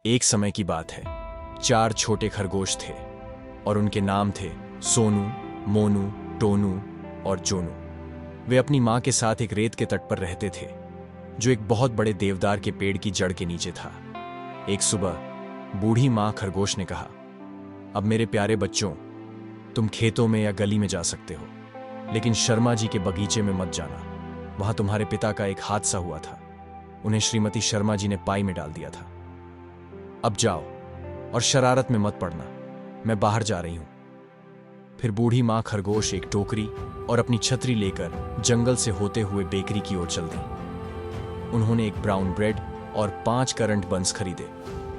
एक समय की बात है। 4 छोटे खरगोश थे और उनके नाम थे सोनू, मोनू, टोनू और जोनू। वे अपनी माँ के साथ एक रेत के तट पर रहते थे जो एक बहुत बड़े देवदार के पेड़ की जड़ के नीचे था। एक सुबह बूढ़ी माँ खरगोश ने कहा, अब मेरे प्यारे बच्चों, तुम खेतों में या गली में जा सकते हो, लेकिन शर्मा जी के बगीचे में मत जाना। वहां तुम्हारे पिता का एक हादसा हुआ था। उन्हें श्रीमती शर्मा जी ने पाई में डाल दिया था। अब जाओ और शरारत में मत पड़ना, मैं बाहर जा रही हूं। फिर बूढ़ी मां खरगोश एक टोकरी और अपनी छतरी लेकर जंगल से होते हुए बेकरी की ओर चल दी। उन्होंने एक ब्राउन ब्रेड और 5 करंट बंस खरीदे।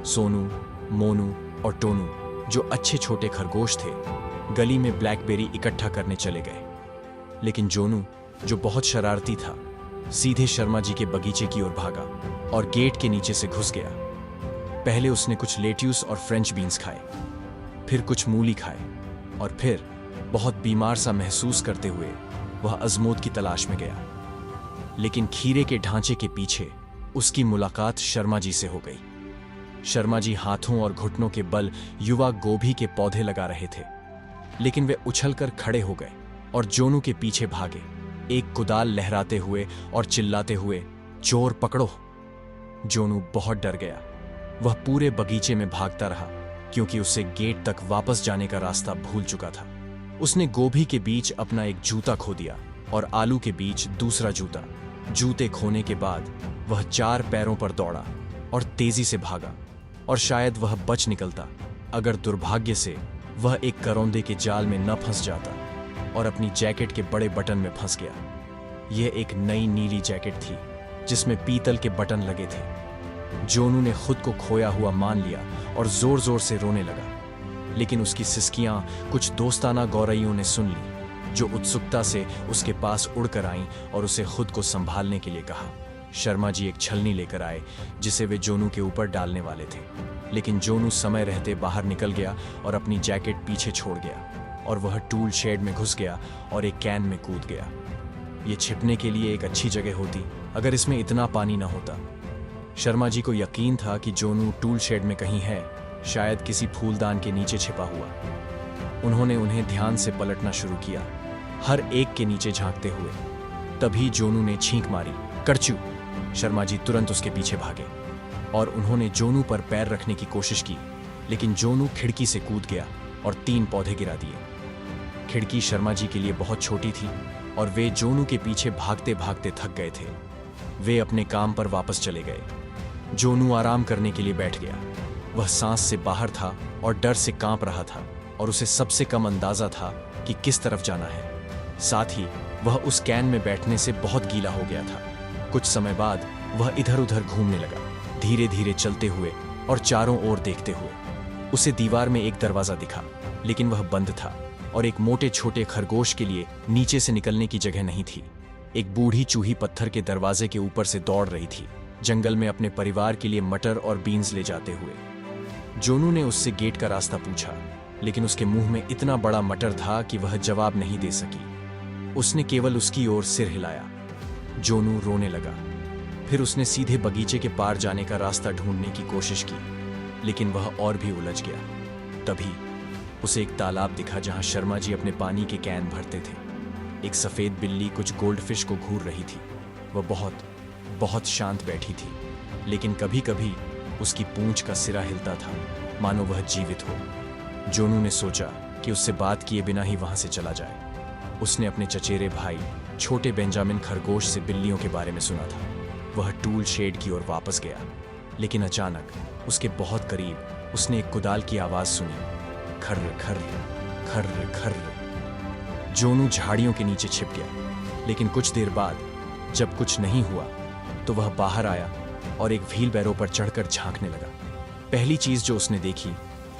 सोनू, मोनू और टोनू, जो अच्छे छोटे खरगोश थे, गली में ब्लैकबेरी इकट्ठा करने चले गए। लेकिन जोनू, जो बहुत शरारती था, सीधे शर्मा जी के बगीचे की ओर भागा और गेट के नीचे से घुस गया। पहले उसने कुछ लेट्यूस और फ्रेंच बीन्स खाए, फिर कुछ मूली खाए और फिर बहुत बीमार सा महसूस करते हुए वह अजमोद की तलाश में गया। लेकिन खीरे के ढांचे के पीछे उसकी मुलाकात शर्मा जी से हो गई। शर्मा जी हाथों और घुटनों के बल युवा गोभी के पौधे लगा रहे थे, लेकिन वे उछलकर खड़े हो गए और जोनू के पीछे भागे, एक कुदाल लहराते हुए और चिल्लाते हुए, चोर पकड़ो। जोनू बहुत डर गया। वह पूरे बगीचे में भागता रहा क्योंकि उसे गेट तक वापस जाने का रास्ता भूल चुका था। उसने गोभी के बीच अपना एक जूता खो दिया और आलू के बीच दूसरा जूता। जूते खोने के बाद वह 4 पैरों पर दौड़ा और तेजी से भागा, और शायद वह बच निकलता अगर दुर्भाग्य से वह एक करौंदे के जाल में न फंस जाता और अपनी जैकेट के बड़े बटन में फंस गया। यह एक नई नीली जैकेट थी जिसमें पीतल के बटन लगे थे। जोनू ने खुद को खोया हुआ मान लिया और जोर जोर से रोने लगा, लेकिन उसकी सिसकियां कुछ दोस्ताना गौरइयों ने सुन ली, जो उत्सुकता से उसके पास उड़कर आईं और उसे खुद को संभालने के लिए कहा। शर्मा जी एक छलनी लेकर आए जिसे वे जोनू के ऊपर डालने वाले थे, लेकिन जोनू समय रहते बाहर निकल गया और अपनी जैकेट पीछे छोड़ गया, और वह टूल शेड में घुस गया और एक कैन में कूद गया। ये छिपने के लिए एक अच्छी जगह होती अगर इसमें इतना पानी न होता। शर्मा जी को यकीन था कि जोनू टूल शेड में कहीं है, शायद किसी फूलदान के नीचे छिपा हुआ। उन्होंने उन्हें ध्यान से पलटना शुरू किया, हर एक के नीचे झांकते हुए। तभी जोनू ने छींक मारी, करचू। शर्मा जी तुरंत उसके पीछे भागे और उन्होंने जोनू पर पैर रखने की कोशिश की, लेकिन जोनू खिड़की से कूद गया और 3 पौधे गिरा दिए। खिड़की शर्मा जी के लिए बहुत छोटी थी और वे जोनू के पीछे भागते भागते थक गए थे। वे अपने काम पर वापस चले गए। जोनू आराम करने के लिए बैठ गया। वह सांस से बाहर था और डर से कांप रहा था, और उसे सबसे कम अंदाजा था कि किस तरफ जाना है। साथ ही वह उस कैन में बैठने से बहुत गीला हो गया था। कुछ समय बाद वह इधर उधर घूमने लगा, धीरे धीरे चलते हुए और चारों ओर देखते हुए। उसे दीवार में एक दरवाजा दिखा, लेकिन वह बंद था और एक मोटे छोटे खरगोश के लिए नीचे से निकलने की जगह नहीं थी। एक बूढ़ी चूही पत्थर के दरवाजे के ऊपर से दौड़ रही थी, जंगल में अपने परिवार के लिए मटर और बीन्स ले जाते हुए। जोनू ने उससे गेट का रास्ता पूछा, लेकिन उसके मुंह में इतना बड़ा मटर था कि वह जवाब नहीं दे सकी। उसने केवल उसकी ओर सिर हिलाया। जोनू रोने लगा। फिर उसने सीधे बगीचे के पार जाने का रास्ता ढूंढने की कोशिश की, लेकिन वह और भी उलझ गया। तभी उसे एक तालाब दिखा जहां शर्मा जी अपने पानी के कैन भरते थे। एक सफेद बिल्ली कुछ गोल्डफिश को घूर रही थी। वह बहुत बहुत शांत बैठी थी, लेकिन कभी कभी उसकी पूंछ का सिरा हिलता था, मानो वह जीवित हो। जोनू ने सोचा कि उससे बात किए बिना ही वहां से चला जाए। उसने अपने चचेरे भाई छोटे बेंजामिन खरगोश से बिल्लियों के बारे में सुना था। वह टूल शेड की ओर वापस गया, लेकिन अचानक उसके बहुत करीब उसने एक कुदाल की आवाज सुनी, खर्र खर्र खर्र खर्र। जोनू झाड़ियों के नीचे छिप गया, लेकिन कुछ देर बाद जब कुछ नहीं हुआ तो वह बाहर आया और एक व्हील बैरो पर चढ़कर झांकने लगा। पहली चीज जो उसने देखी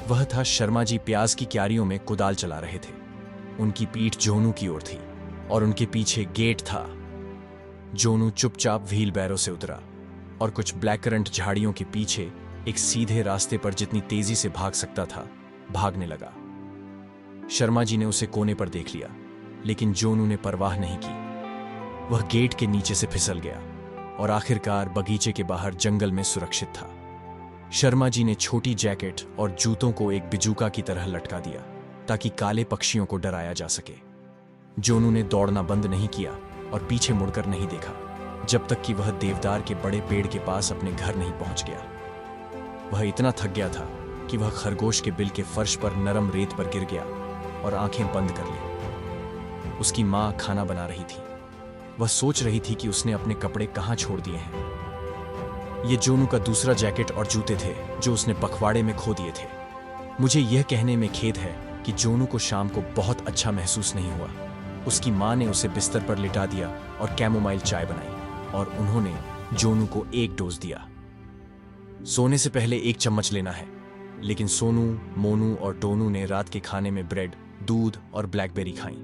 वह था शर्मा जी प्याज की क्यारियों में कुदाल चला रहे थे। उनकी पीठ जोनू की ओर थी और उनके पीछे गेट था। जोनू चुपचाप व्हील बैरो से उतरा और कुछ ब्लैक करंट झाड़ियों के पीछे एक सीधे रास्ते पर जितनी तेजी से भाग सकता था भागने लगा। शर्मा जी ने उसे कोने पर देख लिया, लेकिन जोनू ने परवाह नहीं की। वह गेट के नीचे से फिसल गया और आखिरकार बगीचे के बाहर जंगल में सुरक्षित था। शर्मा जी ने छोटी जैकेट और जूतों को एक बिजूका की तरह लटका दिया ताकि काले पक्षियों को डराया जा सके। जोनू ने दौड़ना बंद नहीं किया और पीछे मुड़कर नहीं देखा जब तक कि वह देवदार के बड़े पेड़ के पास अपने घर नहीं पहुंच गया। वह इतना थक गया था कि वह खरगोश के बिल के फर्श पर नरम रेत पर गिर गया और आंखें बंद कर ली। उसकी मां खाना बना रही थी। वह सोच रही थी कि उसने अपने कपड़े कहां छोड़ दिए हैं। ये जोनू का दूसरा जैकेट और जूते थे जो उसने पखवाड़े में खो दिए थे। मुझे यह कहने में खेद है कि जोनू को शाम को बहुत अच्छा महसूस नहीं हुआ। उसकी मां ने उसे बिस्तर पर लिटा दिया और कैमोमाइल चाय बनाई और उन्होंने जोनू को एक डोज दिया। सोने से पहले 1 चम्मच लेना है, लेकिन सोनू, मोनू और टोनू ने रात के खाने में ब्रेड, दूध और ब्लैकबेरी खाई।